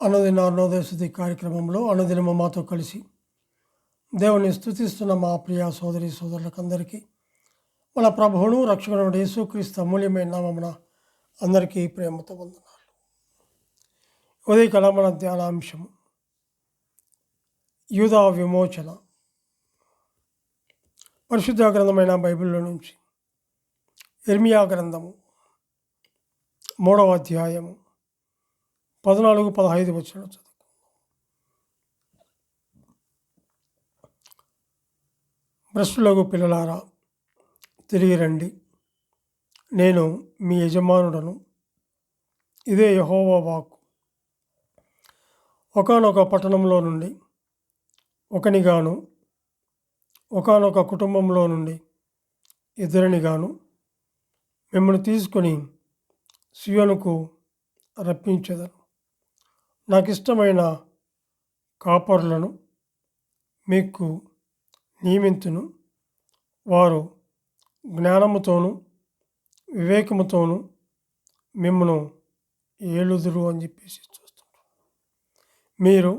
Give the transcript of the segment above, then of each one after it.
అనుదిన అరుణోదయ కార్యక్రమంలో అనుదినము మాతో కలిసి దేవుని స్తుతిస్తున్న మా ప్రియ సోదరి సోదరులకందరికీ మన ప్రభువును రక్షకుడు యేసుక్రీస్తు అమూల్యమైన నామమున అందరికీ ప్రేమతో వందనాలు. ఉదయకాల మన ధ్యానాంశము యూదా విమోచన. పరిశుద్ధ గ్రంథమైన బైబిల్లో నుంచి ఇర్మియా గ్రంథము 3వ అధ్యాయము 14-15 వచనాలు చదువు. భ్రష్టులకు పిల్లలారా, తిరిగి రండి, నేను మీ యజమానుడను, ఇదే యెహోవా వాక్కు. ఒకానొక పట్టణంలో నుండి ఒకనిగాను, ఒకానొక కుటుంబంలో నుండి ఇద్దరినిగాను మిమ్మల్ని తీసుకొని సియోనుకు రప్పించెదను. నాకు ఇష్టమైన కాపరులను మీకు నియమింతును, వారు జ్ఞానముతోనూ వివేకముతోనూ మిమ్మను ఏలుదురు అని చెప్పేసి చూస్తుంటారు. మీరు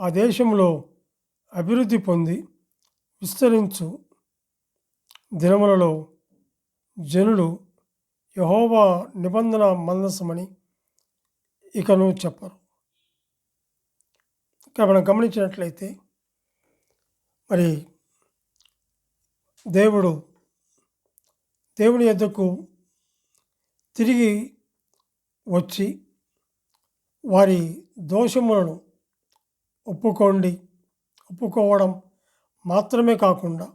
ఆ దేశంలో అభివృద్ధి పొంది విస్తరించు దినములలో జనులు యెహోవా నిబంధన మందసమని ఇకను చెప్పరు. ఇక్కడ మనం గమనించినట్లయితే మరి దేవుని యొద్దకు తిరిగి వచ్చి వారి దోషములను ఒప్పుకోవడం మాత్రమే కాకుండా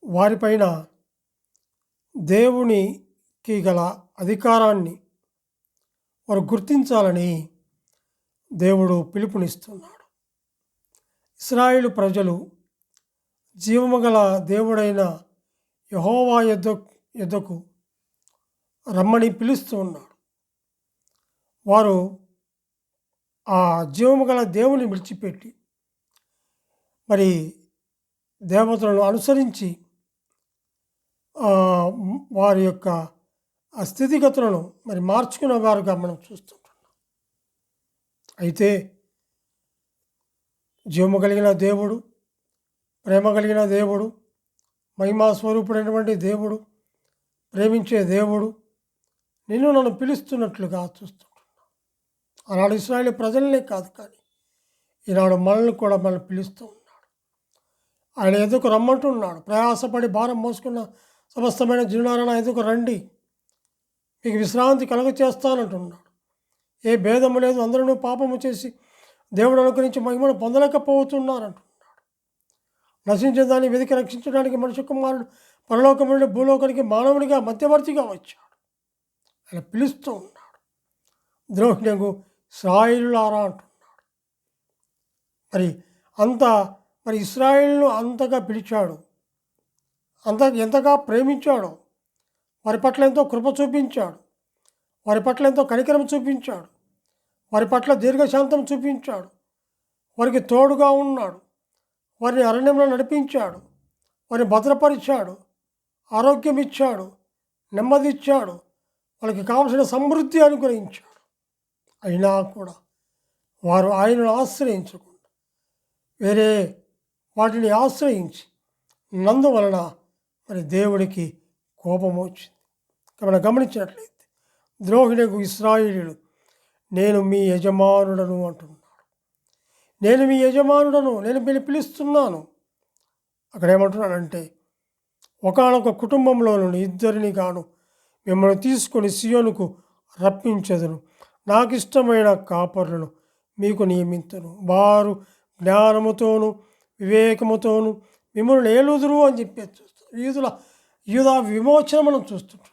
వారిపైన దేవునికి గల అధికారాన్ని వారు గుర్తించాలని దేవుడు పిలుపునిస్తున్నాడు. ఇశ్రాయేలు ప్రజలు జీవము గల దేవుడైన యెహోవా యొద్దకు రమ్మని పిలుస్తూ ఉన్నాడు. వారు ఆ జీవము గల దేవుని విడిచిపెట్టి మరి దేవతలను అనుసరించి వారి యొక్క ఆ స్థితిగతులను మరి మార్చుకునే వారుగా మనం చూస్తుంటున్నాం. అయితే జీవము కలిగిన దేవుడు, ప్రేమ కలిగిన దేవుడు, మహిమా స్వరూపుడైనటువంటి దేవుడు, ప్రేమించే దేవుడు నిన్ను నన్ను పిలుస్తున్నట్లుగా చూస్తుంటున్నాం. ఆనాడు ఇశ్రాయేలు ప్రజలనే కాదు, కానీ ఈనాడు మనల్ని కూడా మనం పిలుస్తూ ఉన్నాడు. ఆయన ఎదుకు రమ్మంటున్నాడు. ప్రయాసపడి భారం మోసుకున్న సమస్తమైన జనులారా నా ఎదుకు రండి, మీకు విశ్రాంతి కలుగ చేస్తానంటున్నాడు. ఏ భేదము లేదు, అందరూ పాపము చేసి దేవుడు అనుగ్రహించి మహిమను పొందలేకపోతున్నారంటున్నాడు. నశించిన దాన్ని వెతికి రక్షించడానికి మనుష్య కుమారుడు పరలోకం నుండి భూలోకానికి మానవునిగా మధ్యవర్తిగా వచ్చాడు. ఆయన పిలుస్తూ ఉన్నాడు. ద్రోహిణకు ఇశ్రాయేలులారా అంటున్నాడు. మరి ఇశ్రాయేలును అంతగా పిలిచాడు, ఎంతగా ప్రేమించాడో, వారి పట్ల ఎంతో కృప చూపించాడు, వారి పట్ల ఎంతో కనికరం చూపించాడు, వారి పట్ల దీర్ఘశాంతం చూపించాడు, వారికి తోడుగా ఉన్నాడు, వారిని అరణ్యంలో నడిపించాడు, వారిని భద్రపరిచాడు, ఆరోగ్యం ఇచ్చాడు, నెమ్మది ఇచ్చాడు, వాళ్ళకి కావలసిన సమృద్ధి అనుగ్రహించాడు. అయినా కూడా వారు ఆయనను ఆశ్రయించకుండా వేరే వాటిని ఆశ్రయించి నందువలన మరి దేవుడికి కోపం వచ్చింది. మనం గమనించినట్లయితే ద్రోహిణకు ఇశ్రాయేలీయులు నేను మీ యజమానుడను అంటున్నాడు. నేను మీ యజమానుడను, నేను పిలుస్తున్నాను. అక్కడ ఏమంటున్నాడంటే ఒకానొక కుటుంబంలో నుండి ఇద్దరిని గాను మిమ్మల్ని తీసుకొని సియోనుకు రప్పించెదను. నాకు ఇష్టమైన కాపరులను మీకు నియమింతును, వారు జ్ఞానముతోనూ వివేకముతోనూ మిమ్మల్ని ఏలుదురు అని చెప్పి చూస్తున్నాం. యూదా విమోచన మనం చూస్తుంటాం.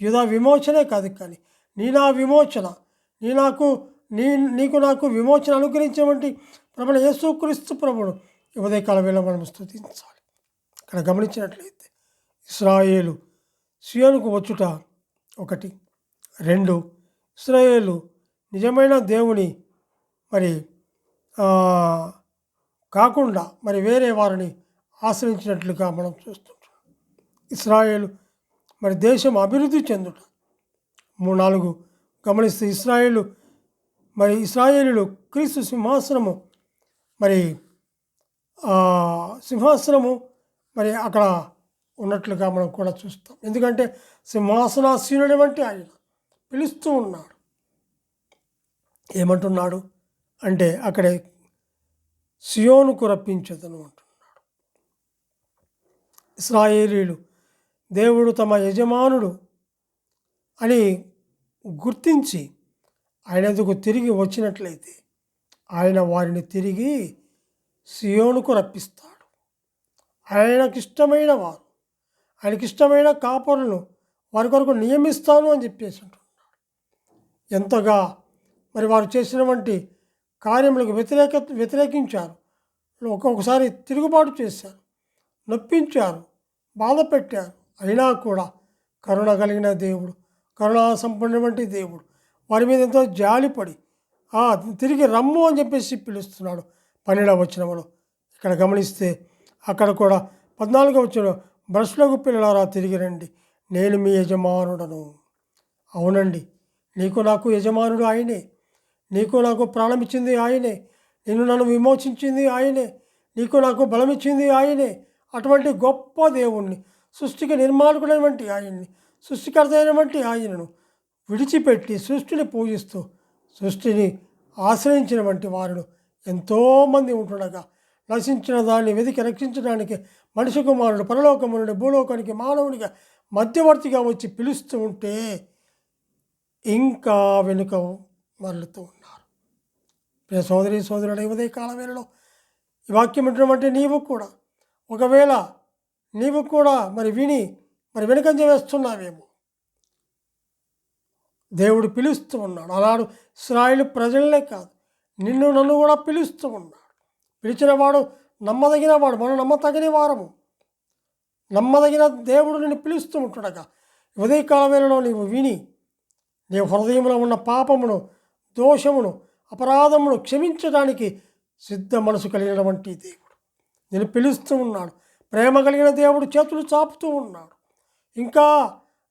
యూదా విమోచనే కాదు, కానీ నా విమోచన, నీకు నాకు విమోచన అనుగ్రహించేటువంటి ప్రభువైన యేసుక్రీస్తు ప్రభువును ఉదయకాల వేళ మనం స్తుతించాలి. ఇక్కడ గమనించినట్లయితే ఇశ్రాయేలు సియోనుకు వచ్చుట 1, 2 ఇశ్రాయేలు నిజమైన దేవుని మరి కాకుండా మరి వేరే వారిని ఆశ్రయించినట్లుగా మనం చూస్తుంటాం. ఇశ్రాయేలు మరి దేశం అభివృద్ధి చెందుట 3-4 గమనిస్తే ఇశ్రాయేలీలు క్రీస్తు సింహాసనము మరి అక్కడ ఉన్నట్లుగా మనం కూడా చూస్తాం. ఎందుకంటే సింహాసనాసీనుడి వంటి ఆయన పిలుస్తూ ఉన్నాడు. ఏమంటున్నాడు అంటే అక్కడే సియోనుకు రప్పించదను అంటున్నాడు. ఇశ్రాయేలీలు దేవుడు తమ యజమానుడు అని గుర్తించి ఆయన ఎదుగు తిరిగి వచ్చినట్లయితే ఆయన వారిని తిరిగి సియోనుకు రప్పిస్తాడు. ఆయనకిష్టమైన వారు, ఆయనకిష్టమైన కాపరులను వారి కొరకు నియమిస్తాను అని చెప్పేసి అంటున్నాడు. ఎంతగా మరి వారు చేసినటువంటి కార్యములకు వ్యతిరేకించారు, ఒక్కొక్కసారి తిరుగుబాటు చేశారు, నొప్పించారు, బాధ పెట్టారు. అయినా కూడా కరుణ కలిగిన దేవుడు, కరుణా సంపన్నటువంటి దేవుడు వారి మీద ఎంతో జాలిపడి తిరిగి రమ్ము అని చెప్పేసి పిలుస్తున్నాడు. 12వ వచనంలో ఇక్కడ గమనిస్తే అక్కడ కూడా 14వ వచనంలో బ్రష్లకు పిల్లలారా తిరిగి రండి, నేను మీ యజమానుడను. అవునండి, నీకు నాకు యజమానుడు ఆయనే, నీకు నాకు ప్రాణమిచ్చింది ఆయనే, నిన్ను నన్ను విమోచించింది ఆయనే, నీకు నాకు బలమిచ్చింది ఆయనే. అటువంటి గొప్ప దేవుణ్ణి, సృష్టికి నిర్మాణకుడైనటువంటి ఆయన్ని, సృష్టికర్త అయినటువంటి ఆయనను విడిచిపెట్టి సృష్టిని పూజిస్తూ సృష్టిని ఆశ్రయించినటువంటి వారు ఎంతోమంది ఉంటుండగా నశించిన దాన్ని వెతికి రక్షించడానికి మనిషి కుమారుడు పరలోకము నుండి భూలోకానికి మానవునిగా మధ్యవర్తిగా వచ్చి పిలుస్తూ ఉంటే ఇంకా వెనుక మరలుతూ ఉన్నారు. ప్రియ సోదరుడు ఉదయ కాల వేళలో ఈ వాక్యం వింటున్నటువంటి నీవు కూడా మరి విని వెనుకంజ వేస్తున్నావేమో. దేవుడు పిలుస్తూ ఉన్నాడు. అలాడు ఇశ్రాయేలు ప్రజలనే కాదు, నిన్ను నన్ను కూడా పిలుస్తూ ఉన్నాడు. పిలిచిన వాడు నమ్మదగిన వాడు, మనం నమ్మతగిన వారము. నమ్మదగిన దేవుడు నిన్ను పిలుస్తూ ఉంటుండగా ఉదయకాల వేళలో నీవు విని నీ హృదయంలో ఉన్న పాపమును, దోషమును, అపరాధమును క్షమించడానికి సిద్ధ మనసు కలిగినటువంటి దేవుడు నేను పిలుస్తూ ఉన్నాడు. ప్రేమ కలిగిన దేవుడు చేతులు చాపుతూ ఉన్నాడు. ఇంకా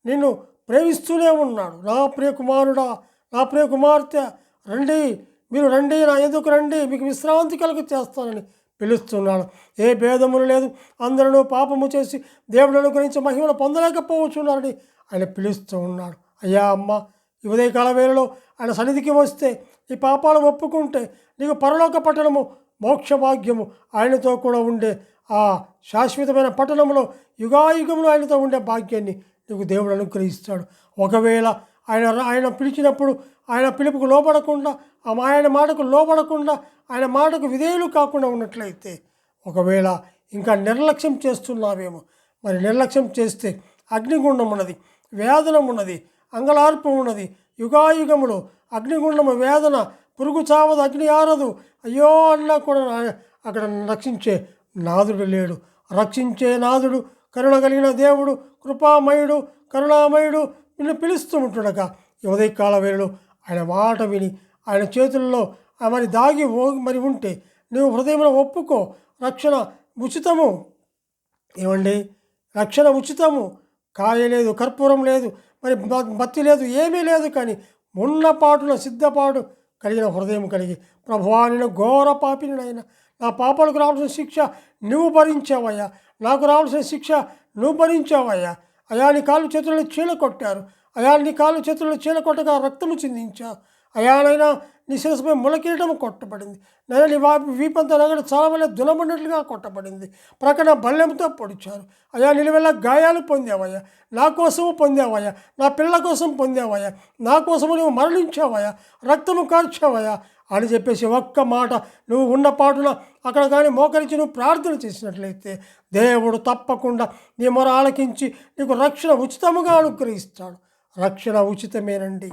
నిన్ను ప్రేమిస్తూనే ఉన్నాడు. నా ప్రియ కుమారుడా, నా ప్రియ కుమార్తె, రండి, మీరు రండి, నా ఎదుకు రండి, మీకు విశ్రాంతి కలుగు చేస్తానని పిలుస్తున్నాడు. ఏ భేదములు లేదు, అందరూ పాపము చేసి దేవుడు అనుగ్రహించి మహిమను పొందలేకపోవచ్చున్నారని ఆయన పిలుస్తూ ఉన్నాడు. అయ్యా అమ్మ, ఈ ఉదయకాల వేళలో ఆయన సన్నిధికి వస్తే ఈ పాపాలు ఒప్పుకుంటే నీకు పరలోక పట్టణము, మోక్ష భాగ్యము, ఆయనతో కూడా ఉండే ఆ శాశ్వతమైన పట్టణంలో యుగాయుగంలో ఆయనతో ఉండే భాగ్యాన్ని నీకు దేవుడు అనుగ్రహిస్తాడు. ఒకవేళ ఆయన పిలిచినప్పుడు ఆయన పిలుపుకు లోబడకుండా, ఆయన మాటకు లోబడకుండా, ఆయన మాటకు విధేయులు కాకుండా ఉన్నట్లయితే, ఒకవేళ ఇంకా నిర్లక్ష్యం చేస్తున్నావేమో, మరి నిర్లక్ష్యం చేస్తే అగ్నిగుండం ఉన్నది, వేదన ఉన్నది, అంగలార్పు ఉన్నది. యుగాయుగములో అగ్నిగుండము, వేదన, పురుగు చావదు, అగ్ని ఆరదు. అయ్యో అన్నా కూడా అక్కడ రక్షించే నాదుడు లేడు. రక్షించే నాదుడు, కరుణ కలిగిన దేవుడు, కృపామయుడు, కరుణామయుడు నిన్ను పిలుస్తూ ఉంటుండగా ఈ ఉదయకాల వేళలో ఆయన మాట విని ఆయన చేతుల్లో మరి దాగి ఉంటే నువ్వు హృదయంలో ఒప్పుకో. రక్షణ ఉచితము. ఏమండి, రక్షణ ఉచితము. కాయ లేదు, కర్పూరం లేదు, మరి బత్తి లేదు, ఏమీ లేదు. కానీ ఉన్నపాటున సిద్ధపాటు కలిగిన హృదయం కలిగి, ప్రభువా నేను ఘోర పాపినైనా, నా పాపాలకు రావాల్సిన శిక్ష నువ్వు భరించావయ్యా, నాకు రావాల్సిన శిక్ష నువ్వు భరించావయ్యా. అయా నీ కాళ్ళు చేతులను చీల కొట్టారు, అయా నీ కాళ్ళు చేతులను చీల కొట్టగా రక్తము చిందించావు. అయానైనా నీ శిరస్సుపై ములకీయటం కొట్టబడింది, నేను నీ వీపంతా నగడు చాలా వల్ల దునబడినట్లుగా కొట్టబడింది, ప్రక్కన బల్లెంతో పొడిచారు. అయా నిలువెల్ల గాయాలు పొందావయ్యా, నా కోసము పొందావయ్యా, నా పిల్లల కోసం పొందావయ్యా, నా కోసము నువ్వు మరణించావయ్యా, రక్తము కార్చావయ్యా అని చెప్పేసి ఒక్క మాట నువ్వు ఉన్న పాటున అక్కడ కానీ మోకరించి నువ్వు ప్రార్థన చేసినట్లయితే దేవుడు తప్పకుండా నీ మొర ఆలకించి నీకు రక్షణ ఉచితముగా అనుగ్రహిస్తాడు. రక్షణ ఉచితమేనండి,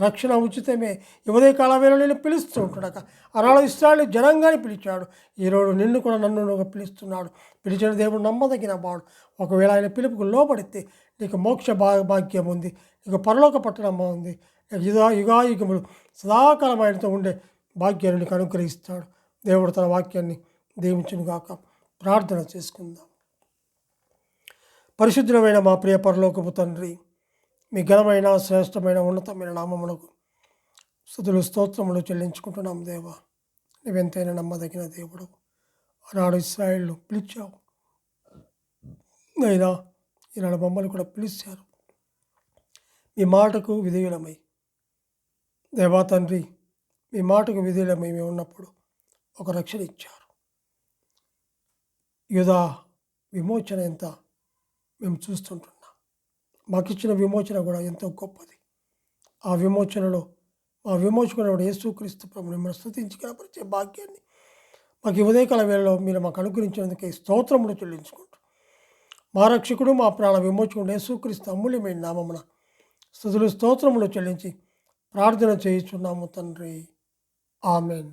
రక్షణ ఉచితమే. ఉదయకాల వేళ నేను పిలుస్తూ ఉంటున్నాక అరాళ ఇష్టాన్ని జనంగానే పిలిచాడు. ఈరోజు నిన్ను కూడా నన్ను పిలుస్తున్నాడు. పిలిచిన దేవుడు నమ్మదగిన వాడు. ఒకవేళ ఆయన పిలుపుకు లోబడితే నీకు మోక్ష భాగ్యం ఉంది, నీకు పరలోక పట్టణం ఉంది, యుగాయుగములు సదాకాలం ఆయనతో ఉండే భాగ్యాన్ని నీకు అనుగ్రహిస్తాడు. దేవుడు తన వాక్యాన్ని దీవించునుగాక. ప్రార్థన చేసుకుందాం. పరిశుద్ధమైన మా ప్రియ పరలోకపు తండ్రి, మీ ఘనమైన శ్రేష్టమైన ఉన్నతమైన నామమునకు స్తుతులు స్తోత్రములు చెల్లించుకుంటున్నాం దేవా. నువ్వెంతైనా నమ్మదగిన దేవుడు. ఆనాడు ఇశ్రాయేలును పిలిచావు, అయినా ఈనాడు మమ్మల్ని కూడా పిలిచారు. మీ మాటకు విధేయులమై దేవా తండ్రి, మీ మాటకు విధేయులమై మేము ఉన్నప్పుడు ఒక రక్షణ ఇచ్చారు. యూదా విమోచన ఎంత మేము చూస్తుంటున్నాం. మాకు ఇచ్చిన విమోచన కూడా ఎంతో గొప్పది. ఆ విమోచనలో మా విమోచకుడు యేసుక్రీస్తు ప్రభువుని మిమ్మల్ని స్తుతించి కనపరిచే భాగ్యాన్ని మాకు ఈ ఉదయకాల వేళలో మీరు మాకు అనుగ్రహించినందుకే స్తోత్రములు చెల్లించుకుంటూ, మా రక్షకుడు మా ప్రాణ విమోచకుడు యేసుక్రీస్తు అమూల్యమైన నామమున స్తుతులు స్తోత్రములు చెల్లించి ప్రార్థన చేయుచున్నాము తండ్రి. ఆమెన్.